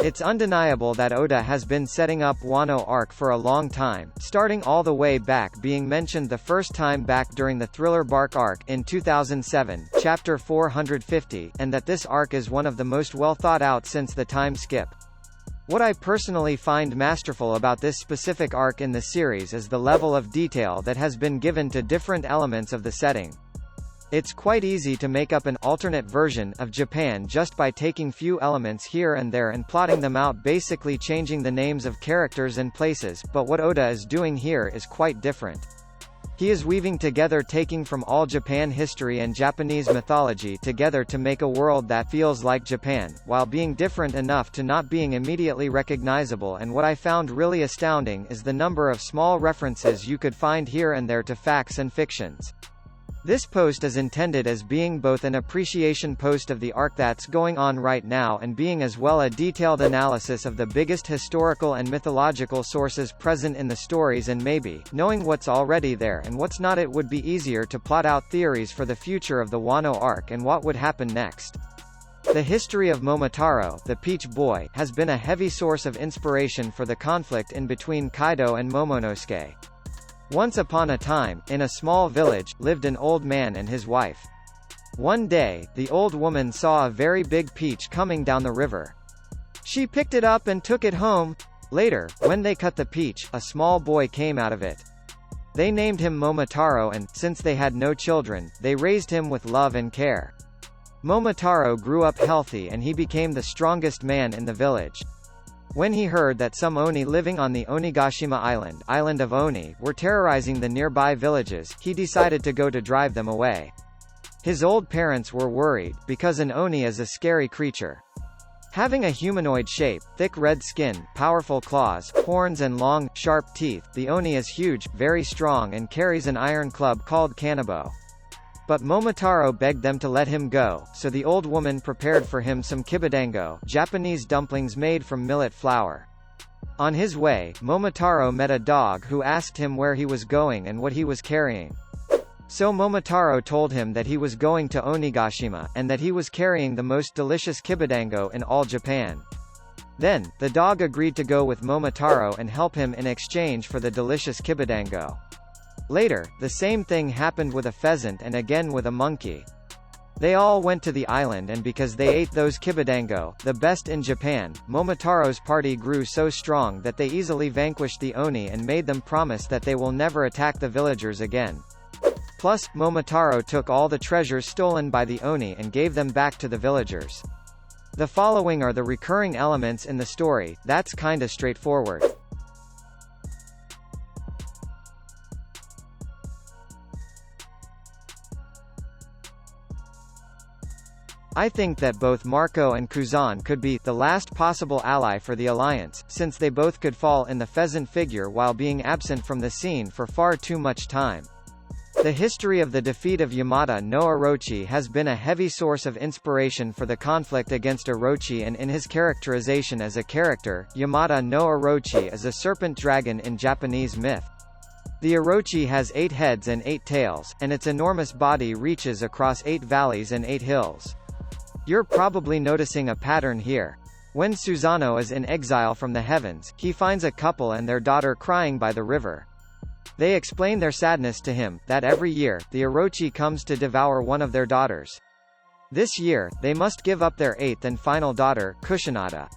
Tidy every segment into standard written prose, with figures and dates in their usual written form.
It's undeniable that Oda has been setting up Wano arc for a long time, starting all the way back being mentioned the first time back during the Thriller Bark arc in 2007, chapter 450, and that this arc is one of the most well thought out since the time skip. What I personally find masterful about this specific arc in the series is the level of detail that has been given to different elements of the setting. It's quite easy to make up an alternate version of Japan just by taking few elements here and there and plotting them out, basically changing the names of characters and places, but what Oda is doing here is quite different. He is weaving together, taking from all Japan history and Japanese mythology together to make a world that feels like Japan, while being different enough to not being immediately recognizable, and what I found really astounding is the number of small references you could find here and there to facts and fictions. This post is intended as being both an appreciation post of the arc that's going on right now and being as well a detailed analysis of the biggest historical and mythological sources present in the stories, and maybe, knowing what's already there and what's not, it would be easier to plot out theories for the future of the Wano arc and what would happen next. The history of Momotaro, the Peach Boy, has been a heavy source of inspiration for the conflict in between Kaido and Momonosuke. Once upon a time, in a small village, lived an old man and his wife. One day, the old woman saw a very big peach coming down the river. She picked it up and took it home. Later, when they cut the peach, a small boy came out of it. They named him Momotaro and, since they had no children, they raised him with love and care. Momotaro grew up healthy and he became the strongest man in the village. When he heard that some Oni living on the Onigashima island of Oni, were terrorizing the nearby villages, he decided to go to drive them away. His old parents were worried, because an Oni is a scary creature. Having a humanoid shape, thick red skin, powerful claws, horns and long, sharp teeth, the Oni is huge, very strong and carries an iron club called Kanabo. But Momotaro begged them to let him go, so the old woman prepared for him some kibidango, Japanese dumplings made from millet flour. On his way, Momotaro met a dog who asked him where he was going and what he was carrying. So Momotaro told him that he was going to Onigashima, and that he was carrying the most delicious kibidango in all Japan. Then, the dog agreed to go with Momotaro and help him in exchange for the delicious kibidango. Later, the same thing happened with a pheasant and again with a monkey. They all went to the island, and because they ate those kibidango, the best in Japan, Momotaro's party grew so strong that they easily vanquished the Oni and made them promise that they will never attack the villagers again. Plus, Momotaro took all the treasures stolen by the Oni and gave them back to the villagers. The following are the recurring elements in the story. That's kinda straightforward. I think that both Marco and Kuzan could be the last possible ally for the alliance, since they both could fall in the pheasant figure while being absent from the scene for far too much time. The history of the defeat of Yamata no Orochi has been a heavy source of inspiration for the conflict against Orochi, and in his characterization as a character, Yamata no Orochi is a serpent dragon in Japanese myth. The Orochi has 8 heads and 8 tails, and its enormous body reaches across 8 valleys and 8 hills. You're probably noticing a pattern here. When Susanoo is in exile from the heavens, he finds a couple and their daughter crying by the river. They explain their sadness to him, that every year, the Orochi comes to devour one of their daughters. This year, they must give up their 8th and final daughter, Kusanada.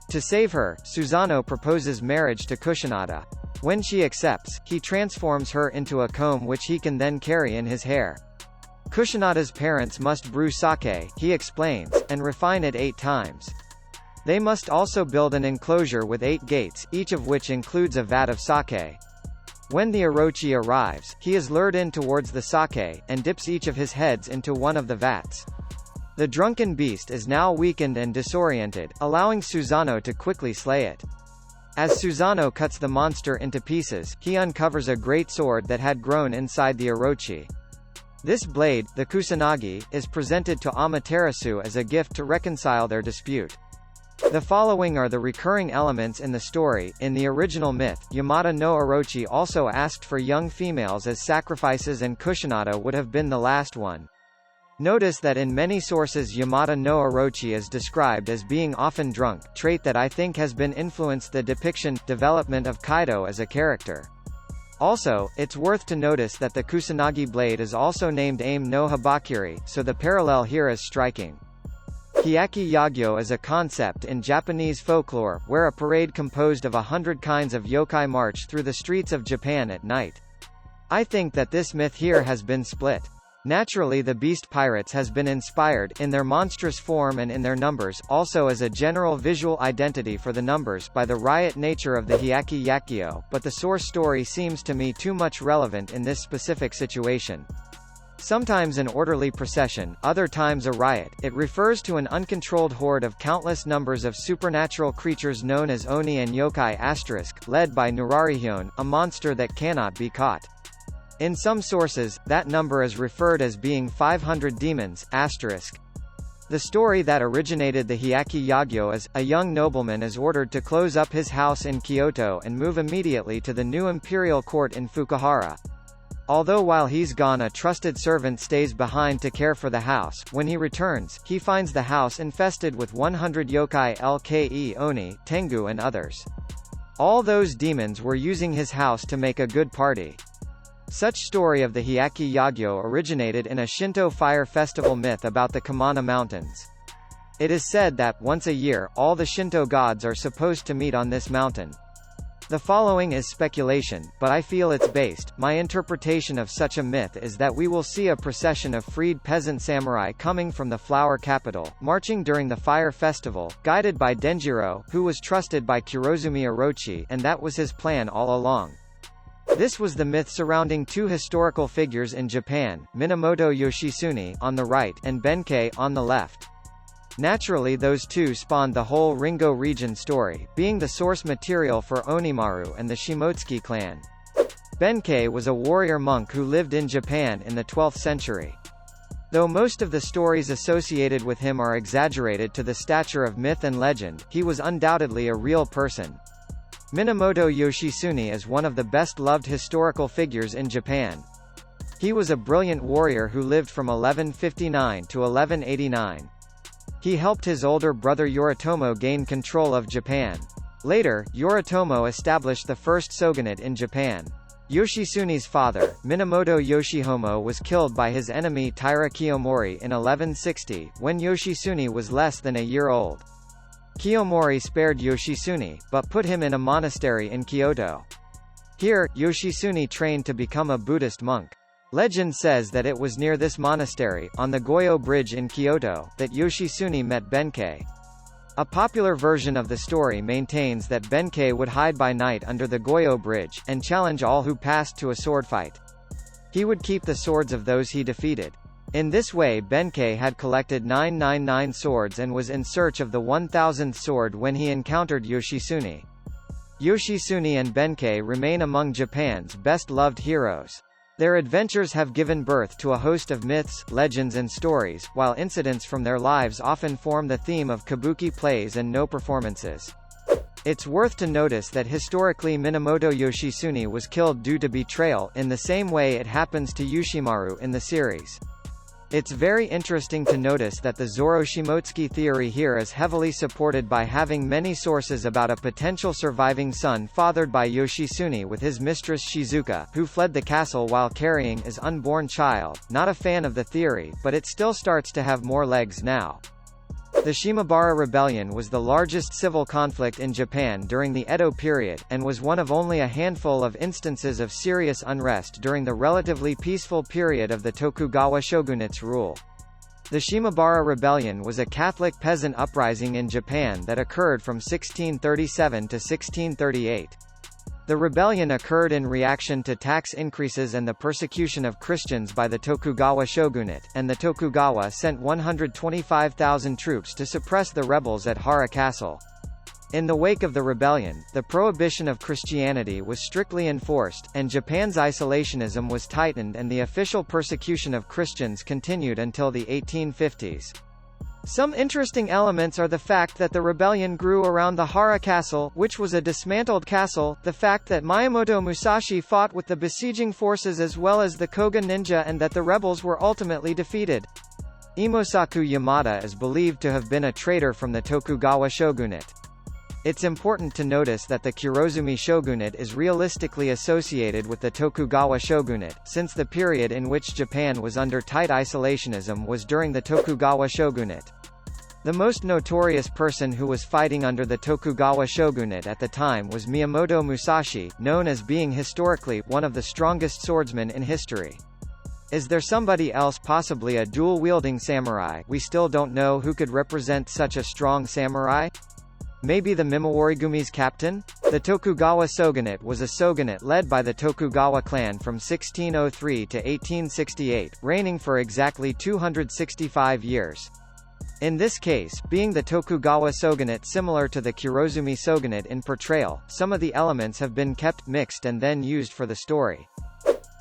To save her, Susanoo proposes marriage to Kusanada. When she accepts, he transforms her into a comb which he can then carry in his hair. Kusanada's parents must brew sake, he explains, and refine it 8 times. They must also build an enclosure with 8 gates, each of which includes a vat of sake. When the Orochi arrives, he is lured in towards the sake, and dips each of his heads into one of the vats. The drunken beast is now weakened and disoriented, allowing Susanoo to quickly slay it. As Susanoo cuts the monster into pieces, he uncovers a great sword that had grown inside the Orochi. This blade, the Kusanagi, is presented to Amaterasu as a gift to reconcile their dispute. The following are the recurring elements in the story. In the original myth, Yamata no Orochi also asked for young females as sacrifices, and Kusanada would have been the last one. Notice that in many sources Yamata no Orochi is described as being often drunk, trait that I think has been influenced the development of Kaido as a character. Also, it's worth to notice that the Kusanagi blade is also named Aim no Habakiri, so the parallel here is striking. Hiaki Yoyo is a concept in Japanese folklore, where a parade composed of 100 kinds of yokai march through the streets of Japan at night. I think that this myth here has been split. Naturally, the beast pirates has been inspired, in their monstrous form and in their numbers, also as a general visual identity for the numbers, by the riot nature of the Hiaki Yoyo, but the source story seems to me too much relevant in this specific situation. Sometimes an orderly procession, other times a riot, it refers to an uncontrolled horde of countless numbers of supernatural creatures known as Oni and Yokai *, led by Nurarihyon, a monster that cannot be caught. In some sources, that number is referred as being 500 demons, *. The story that originated the Hiaki Yoyo is, a young nobleman is ordered to close up his house in Kyoto and move immediately to the new imperial court in Fukuhara. Although while he's gone a trusted servant stays behind to care for the house, when he returns, he finds the house infested with 100 yokai like Oni, Tengu and others. All those demons were using his house to make a good party. Such story of the Hiaki Yoyo originated in a Shinto fire festival myth about the Kumano Mountains. It is said that, once a year, all the Shinto gods are supposed to meet on this mountain. The following is speculation, but I feel it's based. My interpretation of such a myth is that we will see a procession of freed peasant samurai coming from the flower capital, marching during the fire festival, guided by Denjiro, who was trusted by Kurozumi Orochi, and that was his plan all along. This was the myth surrounding two historical figures in Japan, Minamoto Yoshitsune on the right and Benkei on the left. Naturally, those two spawned the whole Ringo region story, being the source material for Onimaru and the Shimotsuki clan. Benkei was a warrior monk who lived in Japan in the 12th century. Though most of the stories associated with him are exaggerated to the stature of myth and legend, he was undoubtedly a real person. Minamoto Yoshitsune is one of the best-loved historical figures in Japan. He was a brilliant warrior who lived from 1159 to 1189. He helped his older brother Yoritomo gain control of Japan. Later, Yoritomo established the first shogunate in Japan. Yoshitsune's father, Minamoto Yoshihito, was killed by his enemy Taira Kiyomori in 1160, when Yoshitsune was less than a year old. Kiyomori spared Yoshitsune, but put him in a monastery in Kyoto. Here, Yoshitsune trained to become a Buddhist monk. Legend says that it was near this monastery, on the Goyo Bridge in Kyoto, that Yoshitsune met Benkei. A popular version of the story maintains that Benkei would hide by night under the Goyo Bridge, and challenge all who passed to a sword fight. He would keep the swords of those he defeated. In this way Benkei had collected 999 swords and was in search of the 1000th sword when he encountered Yoshitsune. Yoshitsune and Benkei remain among Japan's best-loved heroes. Their adventures have given birth to a host of myths, legends and stories, while incidents from their lives often form the theme of kabuki plays and no performances. It's worth to notice that historically Minamoto Yoshitsune was killed due to betrayal, in the same way it happens to Yushimaru in the series. It's very interesting to notice that the Zoro Shimotsuki theory here is heavily supported by having many sources about a potential surviving son fathered by Yoshitsune with his mistress Shizuka, who fled the castle while carrying his unborn child. Not a fan of the theory, but it still starts to have more legs now. The Shimabara Rebellion was the largest civil conflict in Japan during the Edo period, and was one of only a handful of instances of serious unrest during the relatively peaceful period of the Tokugawa shogunate's rule. The Shimabara Rebellion was a Catholic peasant uprising in Japan that occurred from 1637 to 1638. The rebellion occurred in reaction to tax increases and the persecution of Christians by the Tokugawa shogunate, and the Tokugawa sent 125,000 troops to suppress the rebels at Hara Castle. In the wake of the rebellion, the prohibition of Christianity was strictly enforced, and Japan's isolationism was tightened and the official persecution of Christians continued until the 1850s. Some interesting elements are the fact that the rebellion grew around the Hara Castle, which was a dismantled castle, the fact that Miyamoto Musashi fought with the besieging forces as well as the Koga ninja, and that the rebels were ultimately defeated. Iemosaku Yamata is believed to have been a traitor from the Tokugawa shogunate. It's important to notice that the Kurozumi shogunate is realistically associated with the Tokugawa shogunate, since the period in which Japan was under tight isolationism was during the Tokugawa shogunate. The most notorious person who was fighting under the Tokugawa shogunate at the time was Miyamoto Musashi, known as being historically one of the strongest swordsmen in history. Is there somebody else, possibly a dual-wielding samurai? We still don't know who could represent such a strong samurai? Maybe the Mimawarigumi's captain? The Tokugawa shogunate was a shogunate led by the Tokugawa clan from 1603 to 1868, reigning for exactly 265 years. In this case, being the Tokugawa shogunate similar to the Kurozumi shogunate in portrayal, some of the elements have been kept mixed and then used for the story.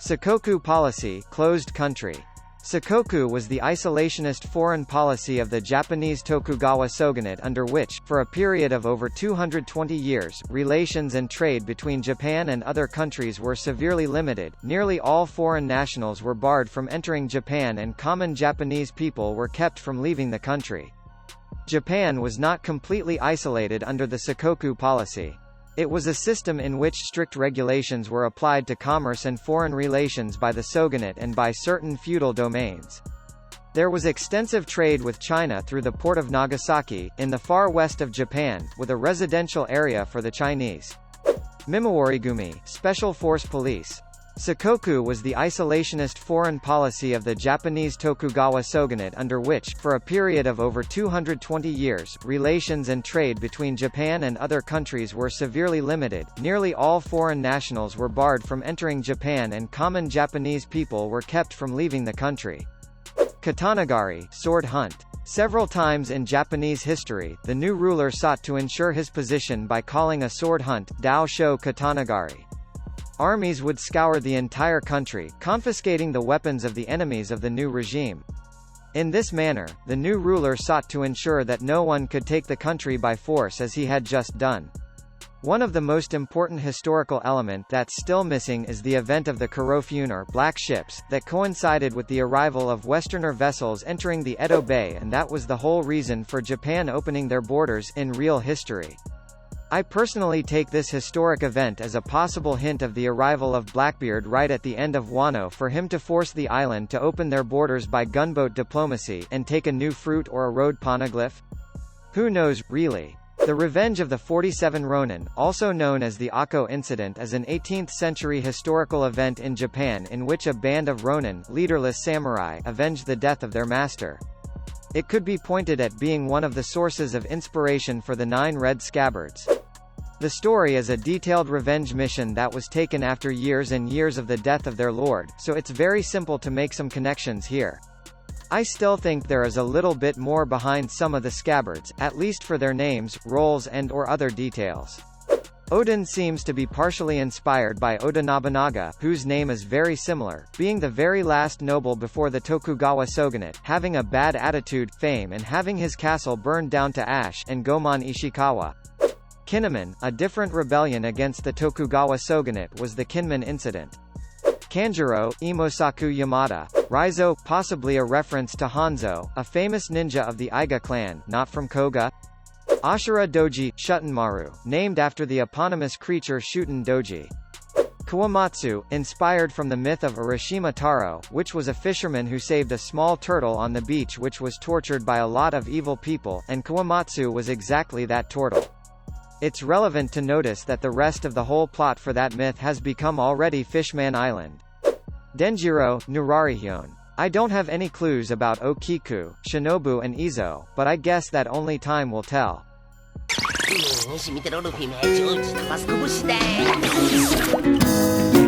Sakoku Policy, closed country. Sakoku was the isolationist foreign policy of the Japanese Tokugawa shogunate under which, for a period of over 220 years, relations and trade between Japan and other countries were severely limited. Nearly all foreign nationals were barred from entering Japan and common Japanese people were kept from leaving the country. Japan was not completely isolated under the Sakoku policy. It was a system in which strict regulations were applied to commerce and foreign relations by the shogunate and by certain feudal domains. There was extensive trade with China through the port of Nagasaki, in the far west of Japan, with a residential area for the Chinese. Mimawarigumi, Special Force Police. Sakoku was the isolationist foreign policy of the Japanese Tokugawa shogunate under which, for a period of over 220 years, relations and trade between Japan and other countries were severely limited. Nearly all foreign nationals were barred from entering Japan and common Japanese people were kept from leaving the country. Katanagari, sword hunt. Several times in Japanese history, the new ruler sought to ensure his position by calling a sword hunt, Dao Sho Katanagari. Armies would scour the entire country, confiscating the weapons of the enemies of the new regime. In this manner, the new ruler sought to ensure that no one could take the country by force as he had just done. One of the most important historical element that's still missing is the event of the Kurofune or Black Ships, that coincided with the arrival of Westerner vessels entering the Edo Bay, and that was the whole reason for Japan opening their borders in real history. I personally take this historic event as a possible hint of the arrival of Blackbeard right at the end of Wano for him to force the island to open their borders by gunboat diplomacy and take a new fruit or a road poneglyph? Who knows, really? The Revenge of the 47 Ronin, also known as the Akko Incident, is an 18th-century historical event in Japan in which a band of Ronin, leaderless samurai, avenged the death of their master. It could be pointed at being one of the sources of inspiration for the 9 Red Scabbards. The story is a detailed revenge mission that was taken after years and years of the death of their lord, so it's very simple to make some connections here. I still think there is a little bit more behind some of the Scabbards, at least for their names, roles and/or other details. Oden seems to be partially inspired by Oda Nobunaga, whose name is very similar, being the very last noble before the Tokugawa shogunate, having a bad attitude, fame and having his castle burned down to ash, and Gomon Ishikawa. Kinnaman, a different rebellion against the Tokugawa shogunate, was the Kinmen incident. Kanjuro, Iemosaku Yamata. Raizo, possibly a reference to Hanzo, a famous ninja of the Iga clan, not from Koga. Ashura Doji, Shutenmaru, named after the eponymous creature Shuten Doji. Kawamatsu, inspired from the myth of Urashima Taro, which was a fisherman who saved a small turtle on the beach which was tortured by a lot of evil people, and Kawamatsu was exactly that turtle. It's relevant to notice that the rest of the whole plot for that myth has become already Fishman Island. Denjiro, Nurarihyon. I don't have any clues about Okiku, Shinobu and Izo, but I guess that only time will tell. ماشي 200 يورو في ماتش قلت بس كبوش ده